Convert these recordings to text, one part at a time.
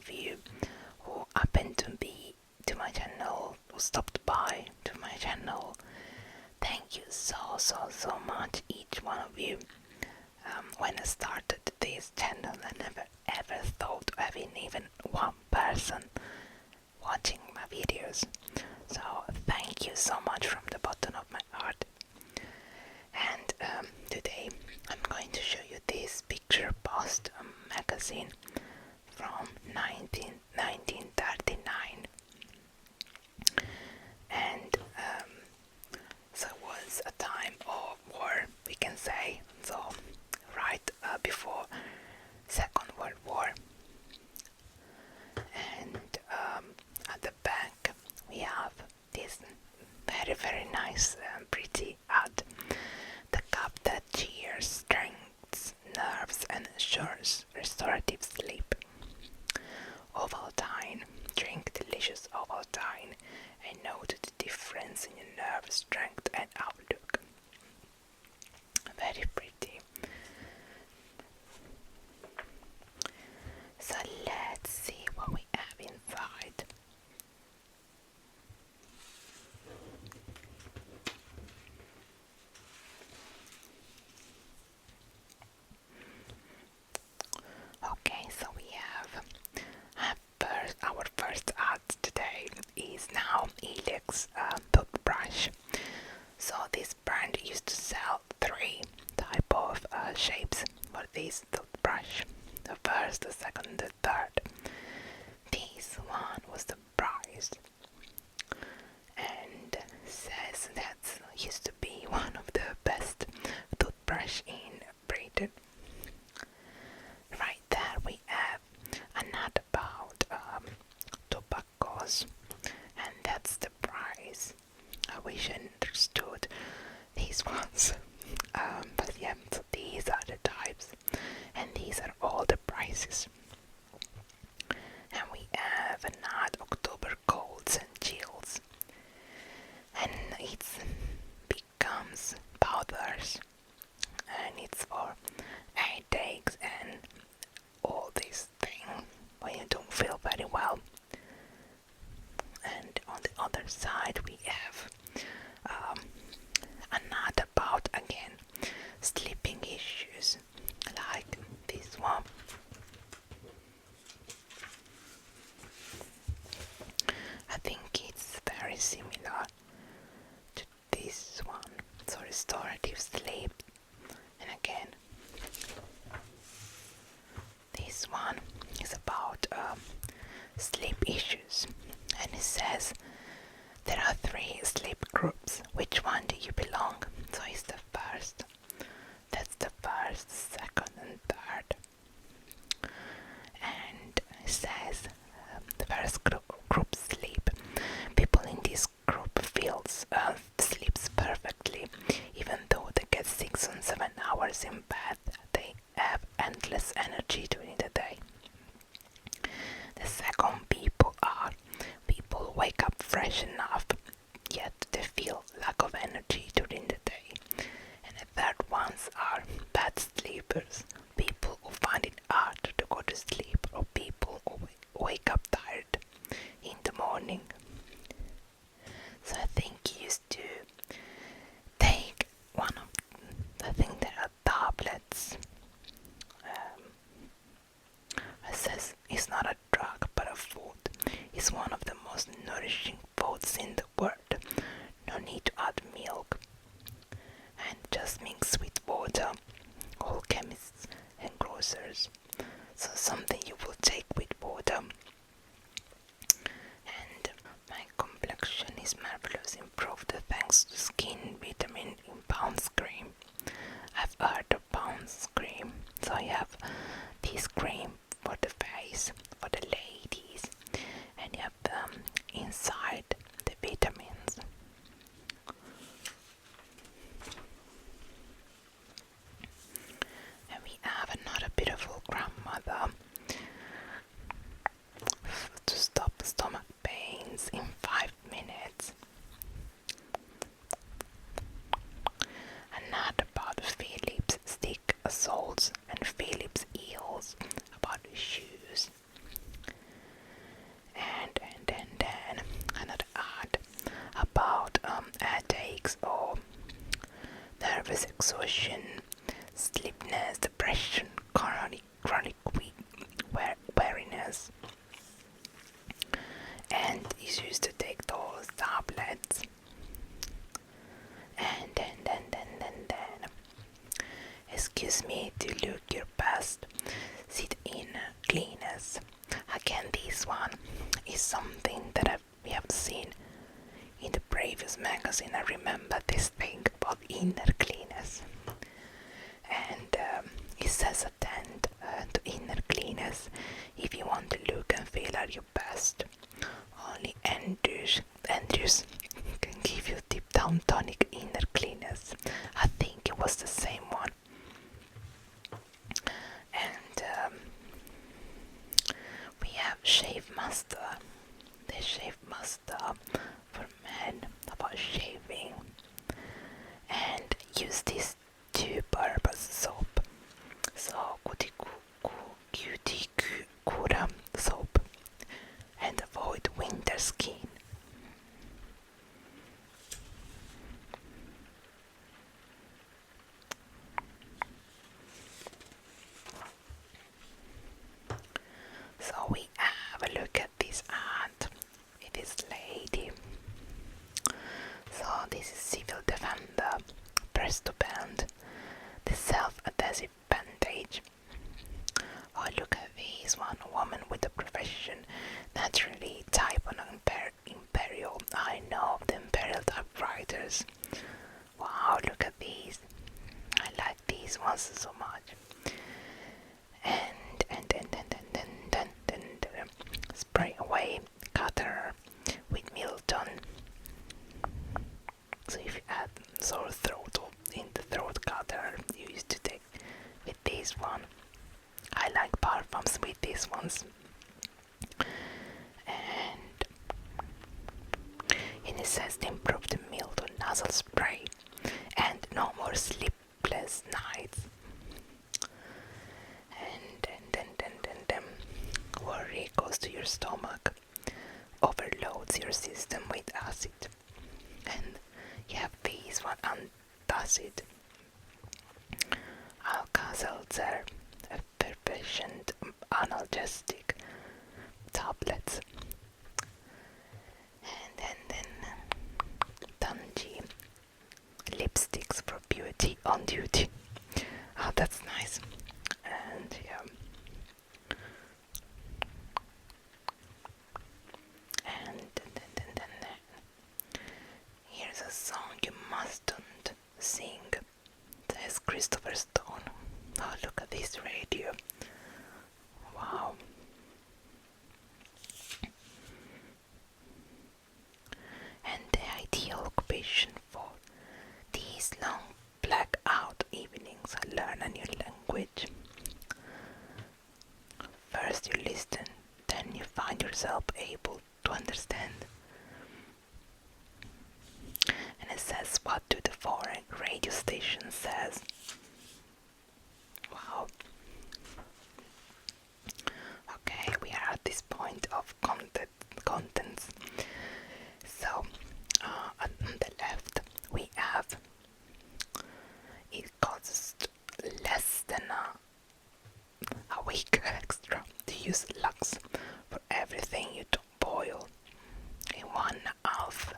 of you who happened to be to my channel, who stopped by to my channel. Thank you so much, each one of you. When I started this channel, I never ever thought of having even one person watching my videos. So thank you so much from the bottom of my heart. And today I'm going to show you this picture post magazine from 1939. And so it was a time of war, we can say, so right before Second World War. And at the back we have this very nice pretty ad. The cup that cheers, strengthens nerves and ensures restorative sleep. Ovaltine, drink delicious Ovaltine and note the difference in your nerve strength and outlook. Very pretty. So let's see what we have inside. Okay, so we have our first ad today is now Helix toothbrush. So this brand used to sell 3 type of shapes for this toothbrush. The first, the second, the third. This one was the price, and says that used to be one of the best toothbrush in Britain. Right there we have an ad about tobaccos, and that's the price. I wish I understood these ones, but yeah, so these are the types, and these are all the prices. And we have an ad, October colds and chills, and it becomes powders, and it's for headaches and all these things when you don't feel very well. And on the other side we have an ad about, again, sleeping issues, like this one. I think it's very similar to this one, so restorative sleep. And again, this one is about sleep issues, and it says there are 3 sleep groups. Which one do you belong? So it's the first. That's the first, second, and third. And it says the first group sleep. People in this group sleeps perfectly, even though they get 6 and 7 hours in bed. They have endless energy during the day. The second people are people who wake up fresh enough, yet they feel lack of energy during the day. And the third ones are bad sleepers, people who find it hard to go to sleep, or people who wake up tired in the morning. So I think you used to take one of, I think there are tablets. It says it's not a drug but a food. It's one of the most nourishing foods in the world. No need to add milk, and just mix with water. All chemists and grocers. So something you will take with water. And my complexion is marvelous, improved thanks to skin vitamin in Pound's cream. I've heard of Pound's cream, so I have this cream for the face, for the ladies, and you have inside the vitamins. And we have another beautiful grandmother to stop stomach pains in 5 minutes. Another about Philips stick salts and Philips eels, chronic weariness, and he's used to take those tablets. And then, excuse me to look your best, sit in cleanness. Again, this one is something that we have seen in the previous magazine. I remember this thing about inner cleanness. And it says attend to inner cleanness if you want to look and feel at your best. Only Andrews can give you deep down tonic inner cleanness. I think it was the same one. And we have Shave Master. The Shave Master for men about shaving. And use this two-purpose soap. So Cuticura soap, and avoid winter skin. So we have a look at this ad with this lady. So this is Civil Defender Presto Band, the self-adhesive bandage. Oh, look at this one, a woman with a profession, naturally type on Imperial. I know the Imperial typewriters. Wow, look at these. I like these ones so much. And spray away cutter with Milton. So if you had sore throat or in the throat cutter, you used to take with this one. I like parfums with these ones. And it says to improve the Milton nasal spray and no more sleepless nights. And then worry goes to your stomach, overloads your system with acid. And you have these one, antacid, Alka-Seltzer, effervescent analgesic tablets. And then Tangy lipsticks for beauty on duty. Oh, that's nice. And yeah. And then here's a song you mustn't sing. Says Christopher Stone. Oh, look at this radio. Wow. And the ideal occupation for these long blackout evenings, learn a new language. First you listen, then you find yourself able to understand. And it says, what do the foreign radio station says? Wow. Okay, we are at this point of contents. So, on the left we have, it costs less than a week extra to use Lux for everything you don't boil in 1.5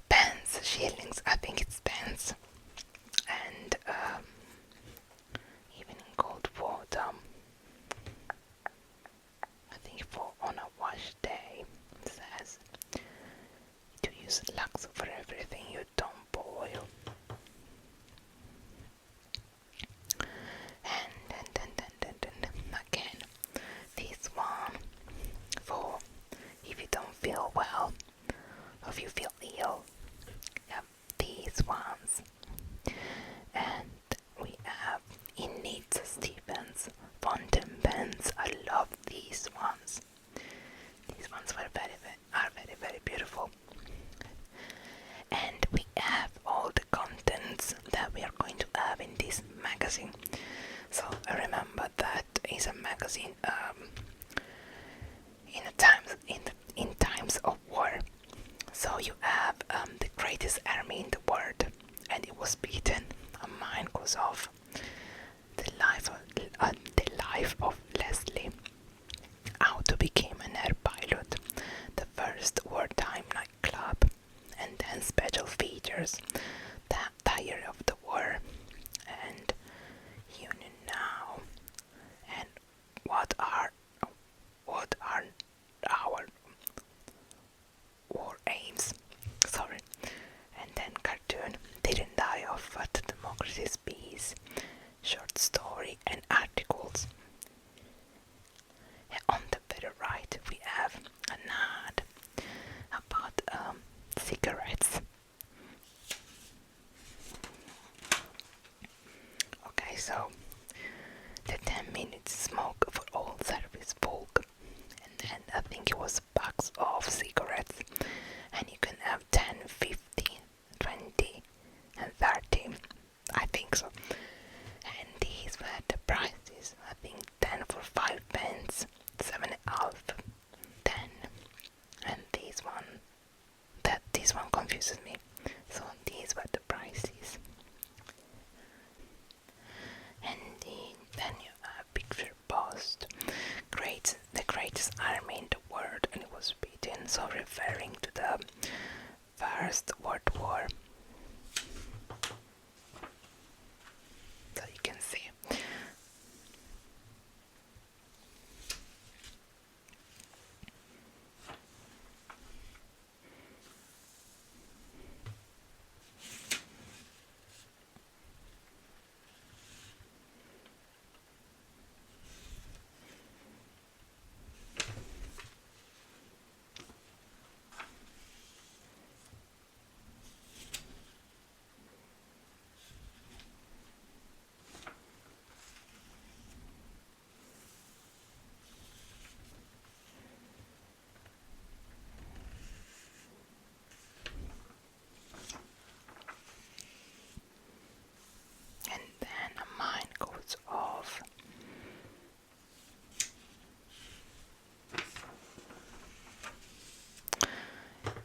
pence, shillings, I think it's pence. life of Leslie, how to become an air pilot, the first wartime nightclub, and then special features, the tire of the war, and Union Now, and what are our war aims. Sorry. And then cartoon didn't die of what democracy's peace, short story and articles. And on the very right we have an ad about cigarettes. Okay, so the 10 minutes smoke for all service bulk, and then I think it was packs of cigarettes, and you can have 10, 15, 20 and 30, I think so. And these were the prices. I think 10 for 5 pence, 7.5, 10, and this one confuses me. So these were the prices. And then you have picture post, the greatest army in the world, and it was beaten, so referring to the First World War. So you can see. And then a mine goes off.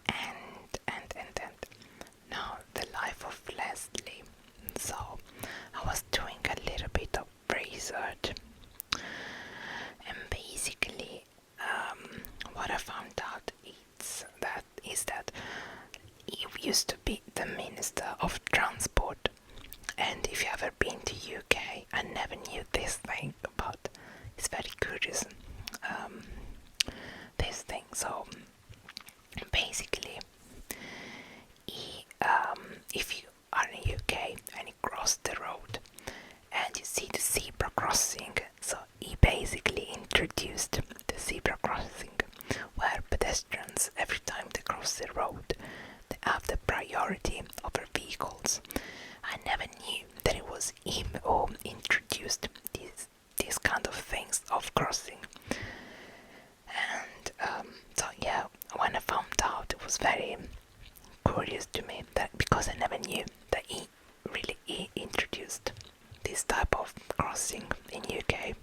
And now the life of Leslie. So I was doing a little bit of research, and basically what I found out is that he used to be the Minister of Transport. And if you ever been to UK, I never knew this thing, but it's very curious, this thing. So basically, if you are in UK and you cross the road and you see the zebra crossing, so he basically introduced the zebra crossing, where pedestrians, every time they cross the road, they have the priority over vehicles. I never knew that it was him who introduced these kind of things of crossing. And so yeah, when I found out, it was very curious to me, that because I never knew that he introduced this type of crossing in UK.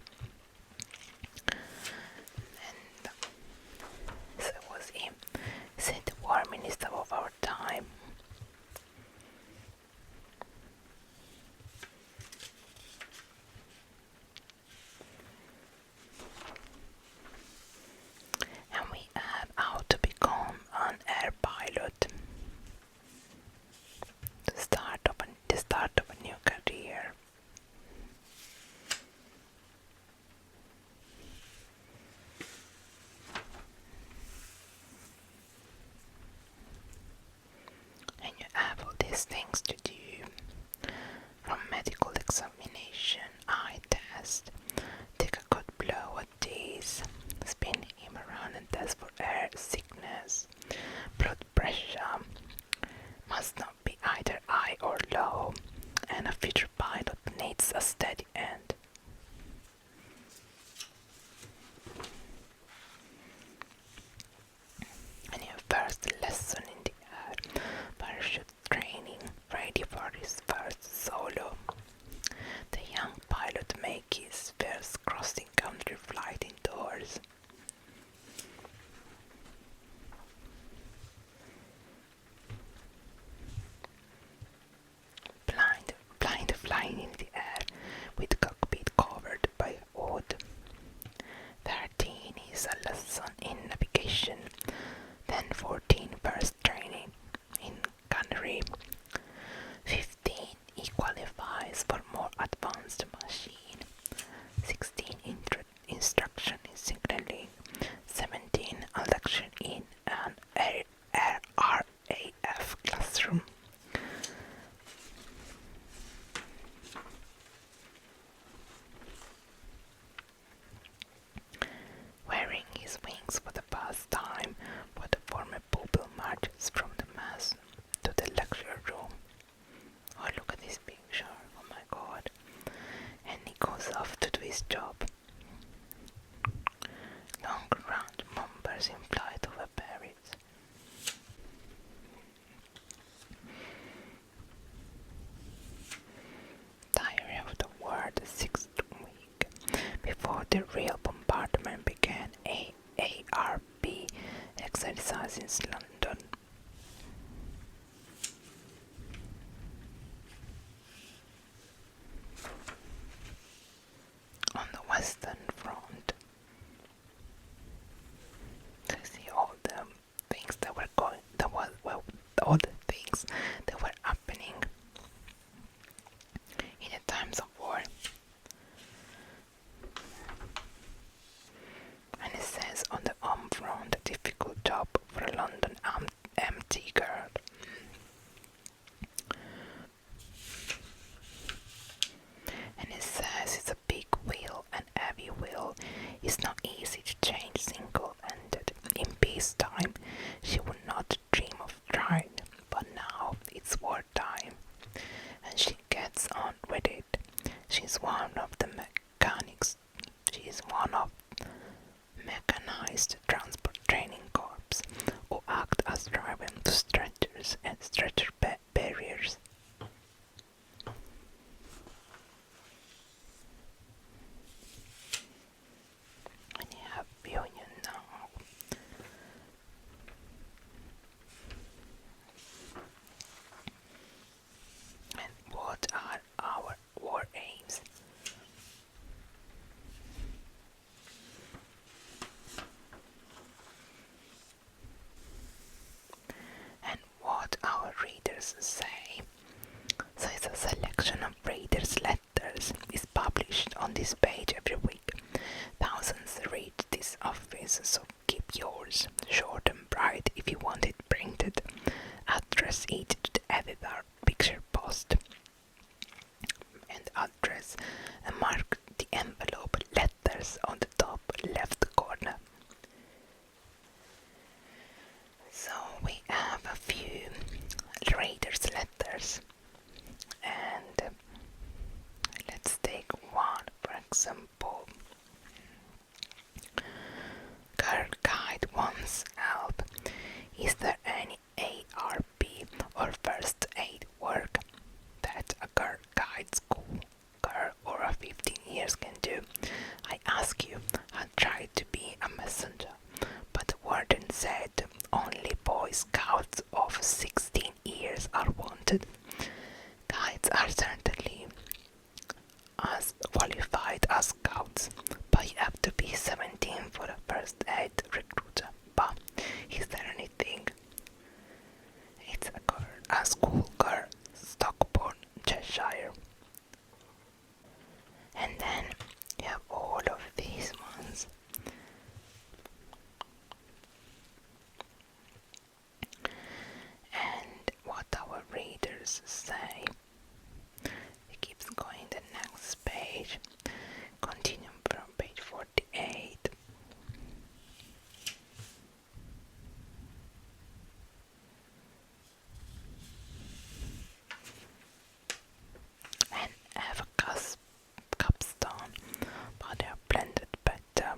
And so it was him, said the war minister of our time. And we have how to become an air pilot. The start of a new career. the real bombardment began. AARP exercises in London. On the Western Front, you see all the things that were going, all the things that were happening in the times of war. And it says on the home front, a difficult job for a London MT girl. And it says it's a big wheel and heavy wheel. It's not easy to change single-handed. In peacetime, she would not dream of trying, but now it's wartime, and she gets on with it. She's one of the mechanics. She's one of mechanized transport training corps who act as drivers to stretchers and stretcher barriers. And you have Union now. And what are our war aims? And what our readers say. So it's a selection of readers' letters. It's published on this page every week. Thousands read this office, so keep yours short and bright if you want it printed. Address it to the editor, picture post, and address and mark the envelope letters on the top left corner. So we have a few readers' letters, and let's take one, for example. Girl Guide wants help. Is there any ARP or first aid work that a girl guide school girl or a 15 years can do? I ask you, I tried to be a messenger, but the warden said only Boy Scouts of 16 years are wanted. Guides are certainly as qualified as scouts, but you have to be 17 for a first aid recruiter. But is there anything? It's a school girl, Stockport, Cheshire. And then you have all of these ones. And what our readers say. It keeps going the next page. Continue from page 48. And have a capstone, but they are blended better.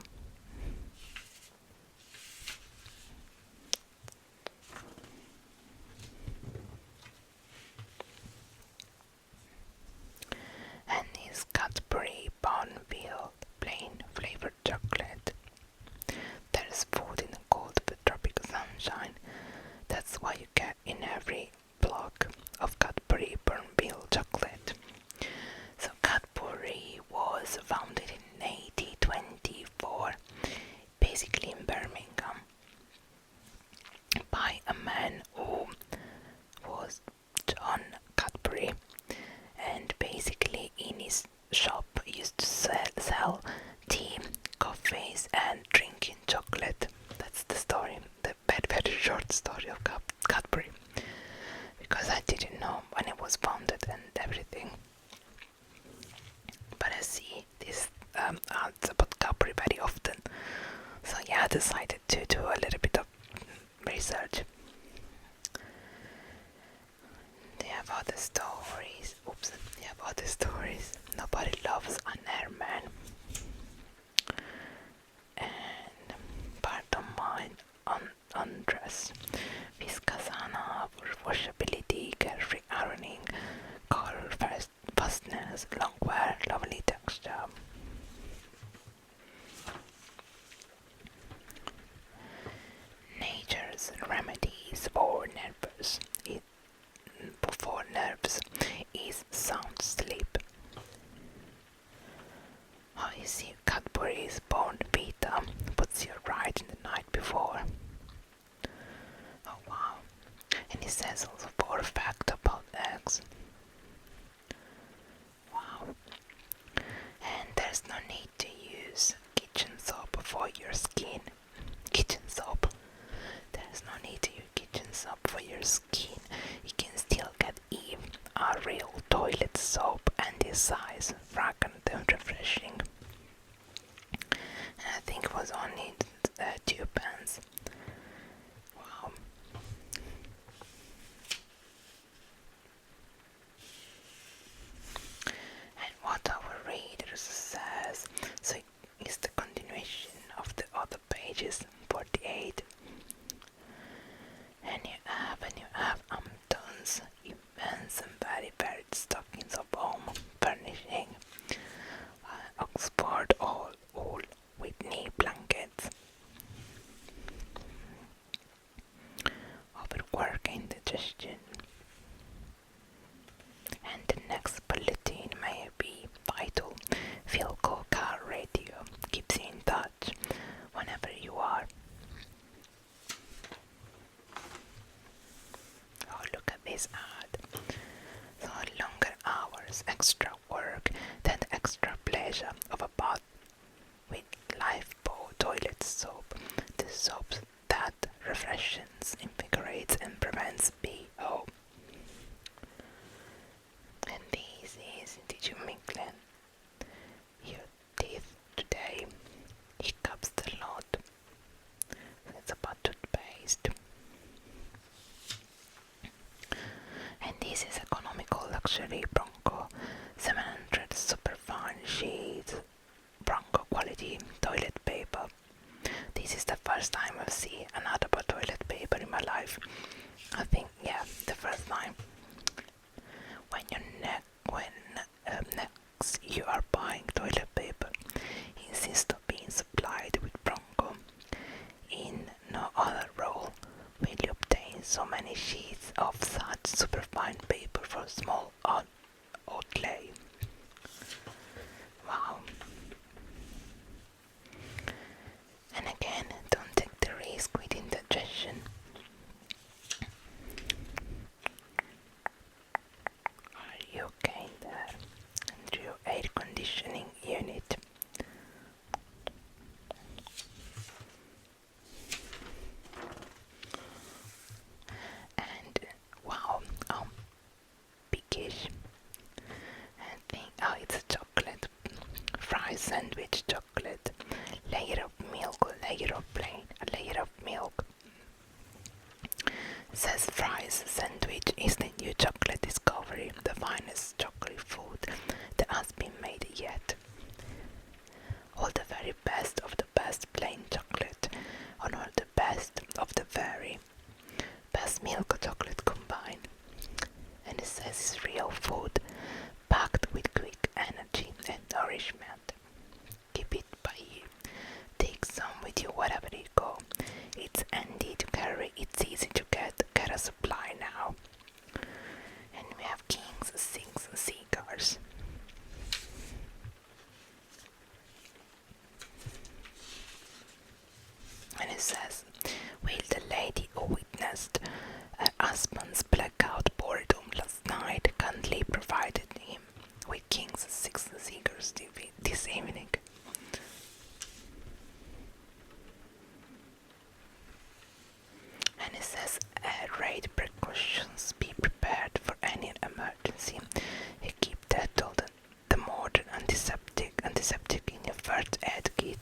And his Cadbury Bonville plain flavored chocolate. There's food in the cold of the tropical sunshine. That's why you get in every block of Cadbury Bonville chocolate. So Cadbury was founded in 1824, basically in Birmingham, by a man who was John Cadbury, and basically in his shop he used to sell tea, coffees and drinking chocolate. That's the story, the very short story of Cadbury, because I didn't know when it was founded and everything. But I see this ads about Cadbury very often, so yeah, I decided to do a little bit of research. They have other stories. They have other stories. Nobody loves an airman. And pardon my undress. Viscasana for washability, carefree ironing, color fastness, long wear, lovely texture. soap for your skin, you can still get Eve, a real toilet soap, and this size, fragrant and refreshing. And I think it was only £2. Wow. And what our readers says, so it's the continuation of the other pages, 48. And you have tons, immense and very varied stockings of home furnishing, Oxford all with knee blankets, overwork indigestion. And the next bulletin may be vital. Philco Car Radio keeps you in touch whenever you are. Oh, look at this ad. So longer hours, extra work, then extra pleasure of a bath with Lifebuoy toilet soap. The soap that refreshes, invigorates and prevents BO. And this is, did you make your teeth today? Hiccups a lot. It's about toothpaste. And this is economical luxury Bronco 700 superfine sheets Bronco quality toilet paper. This is the first time I've seen an ad about toilet paper in my life. I think, yeah, the first time. When next you are buying toilet paper, insist on being supplied with Bronco. In no other role will you obtain so many sheets of such superfine paper for small outlay. Wow. And again, don't take the risk with indigestion. Are you okay there? And your air conditioning unit. And wow, pickish. I think, it's a chocolate. Fries sandwich chocolate. Layer of milk, layer of plain, a layer of milk. Says fries sandwich is the new chocolate discovery, the finest chocolate food that has been made yet. All the very best of the best plain chocolate, and all the best of the very best milk chocolate combined. And it says it's real food, packed with quick energy and nourishment. Keep it by you. Take some with you wherever you go. It's handy to carry, it's easy to get a supply now. And we have King's 6 cigars. And it says, will the lady who witnessed her husband's blackout boredom last night kindly provided him with King's 6 cigars this evening? And it says, raid precautions, be prepared for any emergency. You keep Dettol, the modern antiseptic in your first aid kit.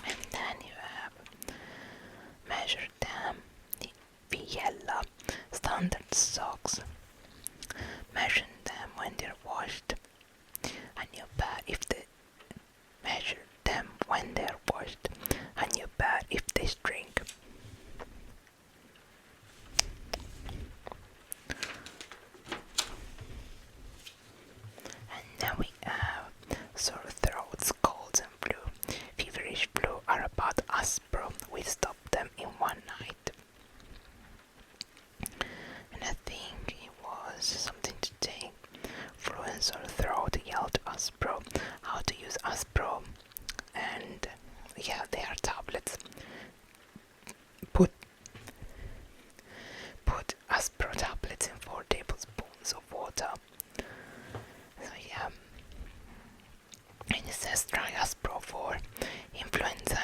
And then you have Measure Them, the Viella standard socks. Measure them when they're washed, and you bet if they measure them when they're washed, and you bet if they shrink. And then we have sore throats, colds and flu. Feverish flu are about Aspro. We stop them in one night. And I think it was something to take. Flu and sore throat yelled Aspro. How to use Aspro. And yeah, they are tablets. Put Aspro tablets in 4 tablespoons of water. So yeah. And it says try Aspro for influenza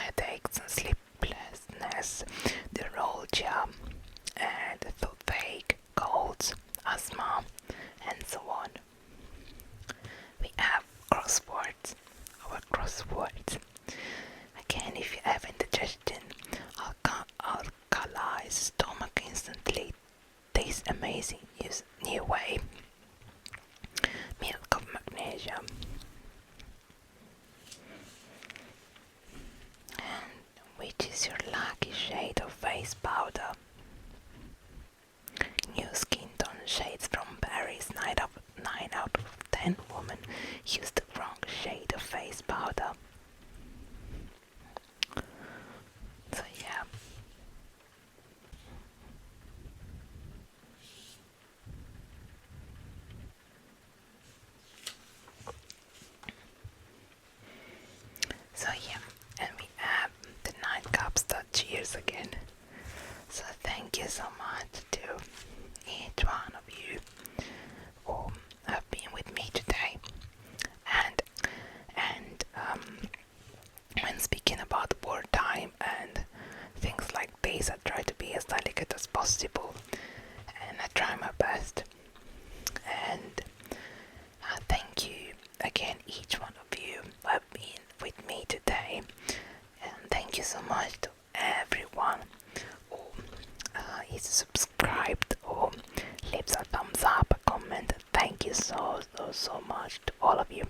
you so much to all of you,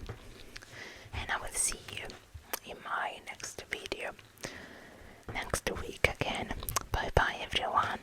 and I will see you in my next video next week again. Bye bye everyone.